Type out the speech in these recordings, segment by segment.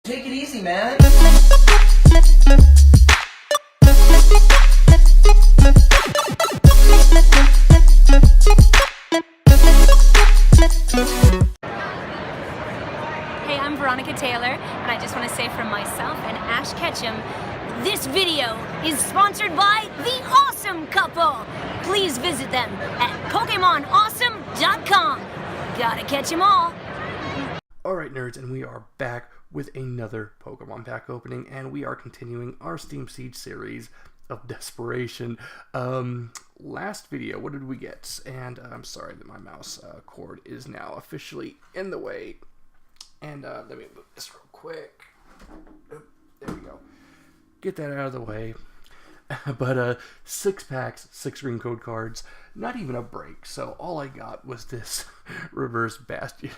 Take it easy, man. Hey, I'm Veronica Taylor, and I just want to say from myself and Ash Ketchum, this video is sponsored by The Awesome Couple. Please visit them at PokemonAwesome.com. Gotta catch 'em all. Alright nerds, and we are back with another Pokemon pack opening, and we are continuing our Steam Siege series of desperation. Last video, what did we get? And I'm sorry that my mouse cord is now officially in the way. And let me move this real quick. Oop, there we go. Get that out of the way. But 6 packs, 6 green code cards, not even a break. So all I got was this reverse Bastion.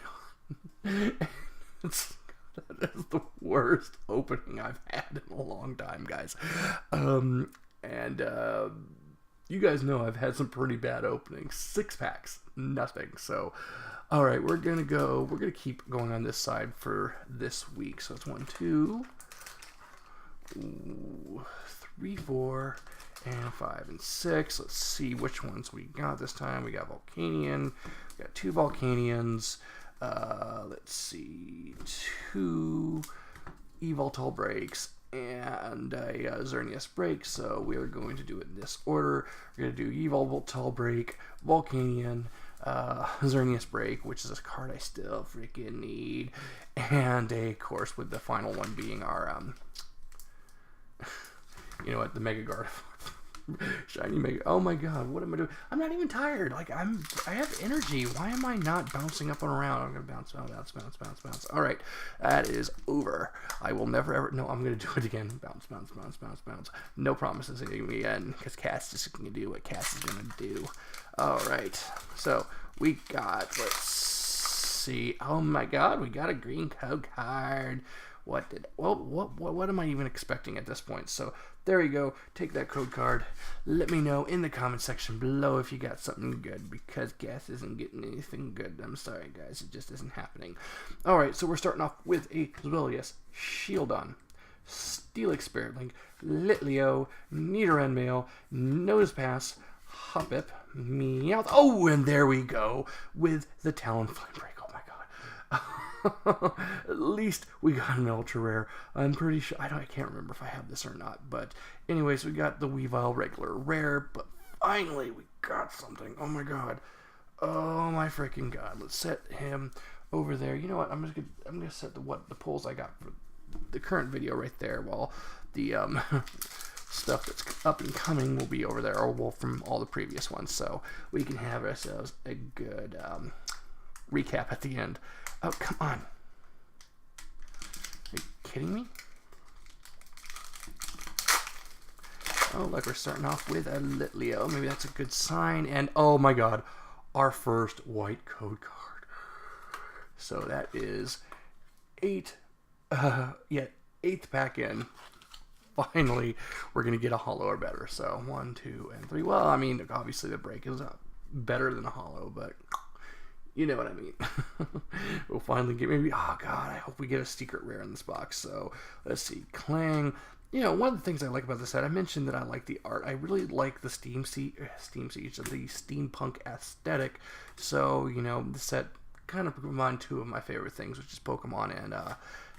That is the worst opening I've had in a long time, guys. You guys know I've had some pretty bad openings. 6 packs, nothing. So, all right, we're gonna keep going on this side for this week. So it's 1, 2, 3, 4, and 5 and 6. Let's see which ones we got this time. We got Volcanion. We got 2 Volcanions. Let's see, 2 Yveltal breaks and a Xerneas break. So we are going to do it in this order. We're going to do Yveltal break, Volcanion, Xerneas break, which is a card I still freaking need, and of course with the final one being our you know what, the Mega Guard. Shiny Mega. Oh my god, what am I doing? I'm not even tired. Like, I have energy. Why am I not bouncing up and around? I'm gonna bounce. All right, that is over. I will never ever. No, I'm gonna do it again. Bounce. No promises again, because Cass is gonna do what Cass is gonna do. All right, so we got. Let's see. Oh my god, we got a green code card. What am I even expecting at this point? So there you go. Take that code card. Let me know in the comment section below if you got something good, because Gas isn't getting anything good. I'm sorry, guys. It just isn't happening. All right, so we're starting off with a Zweilous, Shieldon, Steelix Spirit Link, Litleo, Nidoran, Nosepass, Hoppip, Meowth. Oh, and there we go with the Talonflame break. Oh my god. At least we got an ultra rare. I'm pretty sure, I can't remember if I have this or not, but anyways, we got the Weavile regular rare, but finally we got something. Oh my god. Oh my freaking god. Let's set him over there. You know what, I'm gonna set the pulls I got for the current video right there, while the stuff that's up and coming will be over there, or well, from all the previous ones, so we can have ourselves a good recap at the end. Oh, come on. Are you kidding me? Oh, look, we're starting off with a Litleo. Maybe that's a good sign. And, oh my god, our first white code card. So that is 8th pack in. Finally, we're going to get a holo or better. So, 1, 2, and 3. Well, I mean, obviously the break is better than a holo, but you know what I mean. We'll finally get, maybe, oh god, I hope we get a secret rare in this box. So let's see, Clang. You know, one of the things I like about this set, I mentioned that I like the art. I really like the Steam Siege, the steampunk aesthetic. So, you know, the set kind of combined 2 of my favorite things, which is Pokemon and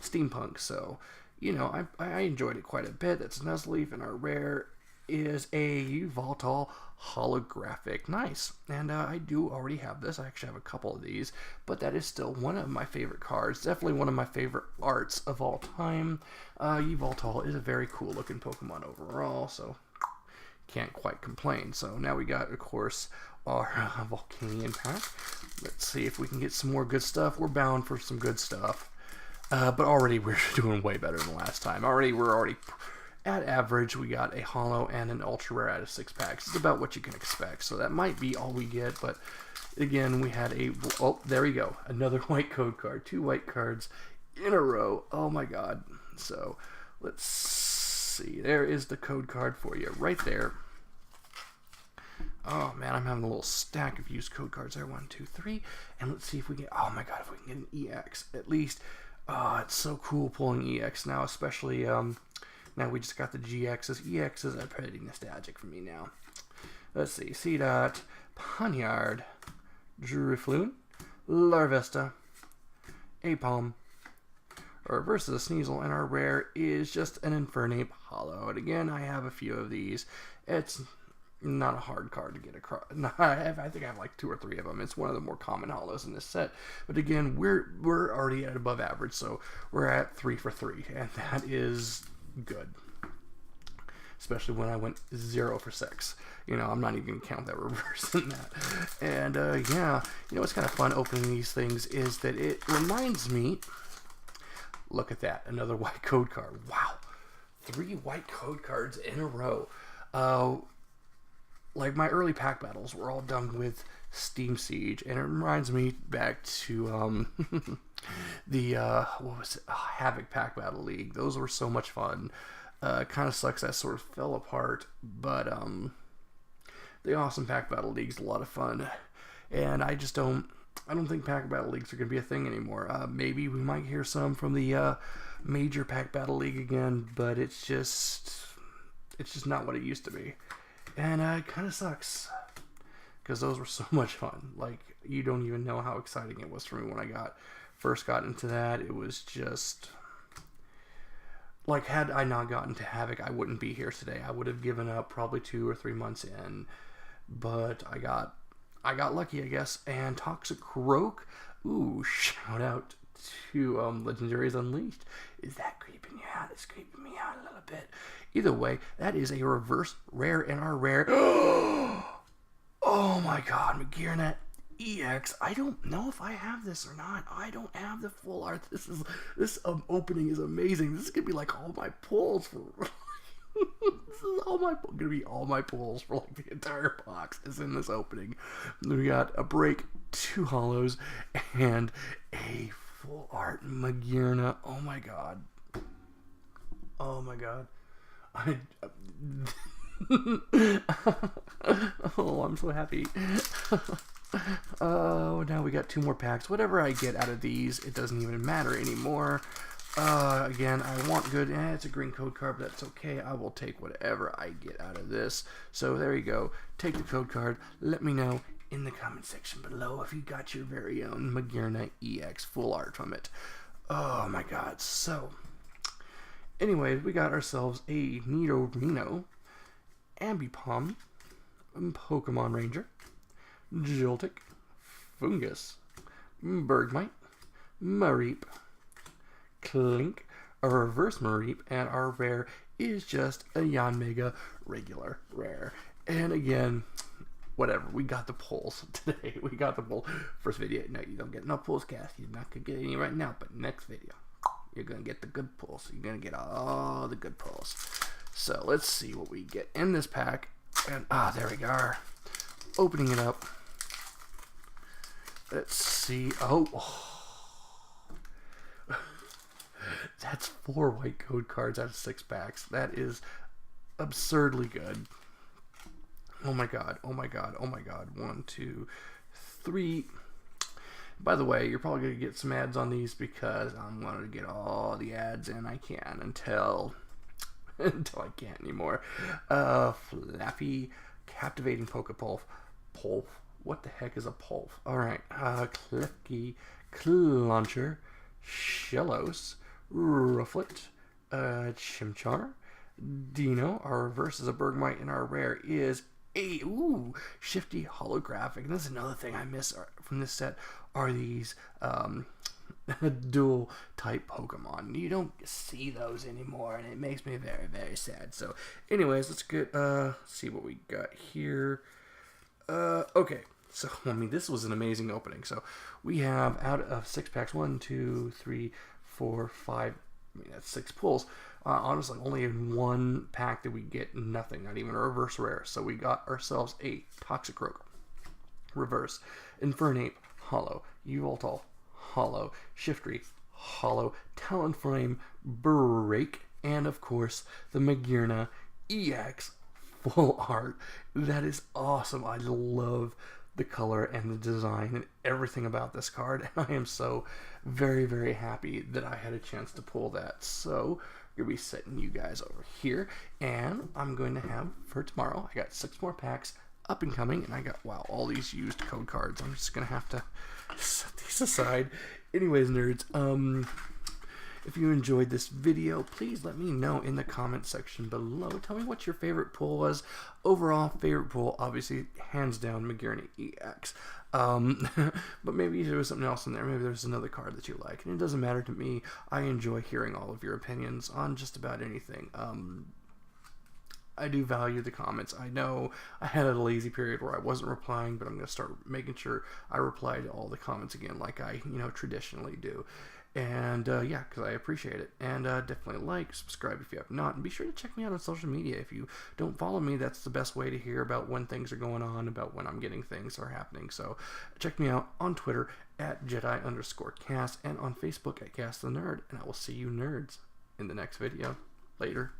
steampunk. So, you know, I enjoyed it quite a bit. That's Nuzleaf, and our rare is a Yveltal holographic. Nice. And I do already have this. I actually have a couple of these, but that is still one of my favorite cards. Definitely one of my favorite arts of all time. Yveltal is a very cool looking Pokemon overall, so can't quite complain. So now we got, of course, our Volcanion pack. Let's see if we can get some more good stuff. We're bound for some good stuff. But already we're doing way better than last time. We're already at average. We got a holo and an ultra rare out of 6 packs. It's about what you can expect. So that might be all we get, but again, we had a, oh, there we go. Another white code card. 2 white cards in a row. Oh my god. So let's see. There is the code card for you right there. Oh man, I'm having a little stack of used code cards there. 1, 2, 3. And let's see if we get, oh my god, if we can get an EX at least. Oh, it's so cool pulling EX now, especially now we just got the GXs. EXs are pretty nostalgic for me now. Let's see. C-Dot, Poniard, Drifloon, Larvesta, Apom, or versus a Sneasel, and our rare is just an Infernape Hollow. And again, I have a few of these. It's not a hard card to get across. No, I think I have like 2 or 3 of them. It's one of the more common hollows in this set. But again, we're already at above average, so we're at 3 for 3, and that is good. Especially when I went 0 for 6. You know, I'm not even going to count that reverse in that. And yeah, you know what's kind of fun opening these things is that it reminds me. Look at that, another white code card. Wow, 3 white code cards in a row. Like my early pack battles were all done with Steam Siege, and it reminds me back to the what was it? Havoc Pack Battle League. Those were so much fun. Kind of sucks that sort of fell apart, but the Awesome Pack Battle League's a lot of fun, and I don't think pack battle leagues are gonna be a thing anymore. Maybe we might hear some from the major pack battle league again, but it's just not what it used to be. And it kind of sucks, because those were so much fun. Like, you don't even know how exciting it was for me when I first got into that. It was just, like, had I not gotten to Havoc, I wouldn't be here today. I would have given up probably 2 or 3 months in, but I got lucky, I guess. And Toxicroak, ooh, shout out to Legendaries Unleashed. Is that creeping you out? It's creeping me out a little bit. Either way, that is a reverse rare in our rare. Oh my god, Magearna EX. I don't know if I have this or not. I don't have the full art. This opening is amazing. This is gonna be like all my pulls for. This is gonna be all my pulls for like the entire box is in this opening. We got a break, 2 hollows, and a full art Magearna. Oh my god. Oh my god. Oh, I'm so happy. Oh, now we got 2 more packs. Whatever I get out of these, it doesn't even matter anymore. Again, I want good. It's a green code card, but that's okay. I will take whatever I get out of this. So there you go. Take the code card. Let me know in the comment section below if you got your very own Magearna EX full art from it. Oh my god. So, anyways, we got ourselves a Nidorino, Ambipom, Pokemon Ranger, Joltik, Fungus, Bergmite, Mareep, Clink, a reverse Mareep, and our rare is just a Yanmega regular rare. And again, whatever, we got the pulls today. We got the pull. First video, no, you don't get no pulls, Cass. You're not gonna get any right now, but next video, you're gonna get the good pulls. You're gonna get all the good pulls. So let's see what we get in this pack. And there we go. Opening it up. Let's see. Oh. That's 4 white code cards out of 6 packs. That is absurdly good. Oh my god. Oh my god. Oh my god. 1, 2, 3. By the way, you're probably going to get some ads on these because I'm going to get all the ads in I can until I can't anymore. Flappy, Captivating Pokepulp. Pulp. What the heck is a pulp? Alright. Klefki, Clauncher, Shellos, Rufflet, Chimchar, Dino. Our reverse is a Bergmite, and our rare is a Shifty Holographic. And this is another thing I miss from this set are these dual type Pokemon. You don't see those anymore, and it makes me very, very sad. So anyways, let's get see what we got here. Okay, so I mean, this was an amazing opening. So we have out of 6 packs, 1, 2, 3, 4, 5. I mean, that's 6 pulls. Honestly, only in 1 pack did we get nothing, not even a reverse rare. So we got ourselves a Toxicroak, reverse, Infernape, hollow, Yveltal, hollow, Shiftry, hollow, Talonflame, Break, and of course the Magearna EX full art. That is awesome. I love the color and the design and everything about this card. And I am so very, very happy that I had a chance to pull that. So I'm going to be setting you guys over here. And I'm going to have, for tomorrow, I got 6 more packs up and coming. And I got, wow, all these used code cards. I'm just going to have to set these aside. Anyways, nerds, if you enjoyed this video, please let me know in the comment section below. Tell me what your favorite pull was. Overall, favorite pull, obviously, hands down, Magearna EX. But maybe there was something else in there. Maybe there's another card that you like. And it doesn't matter to me. I enjoy hearing all of your opinions on just about anything. I do value the comments. I know I had a lazy period where I wasn't replying, but I'm going to start making sure I reply to all the comments again like I, traditionally do. And yeah, because I appreciate it. And definitely like, subscribe if you have not, and be sure to check me out on social media. If you don't follow me, that's the best way to hear about when things are going on, about when I'm getting things are happening. So check me out on Twitter at Jedi_Cast and on Facebook at Cast the Nerd. And I will see you nerds in the next video. Later.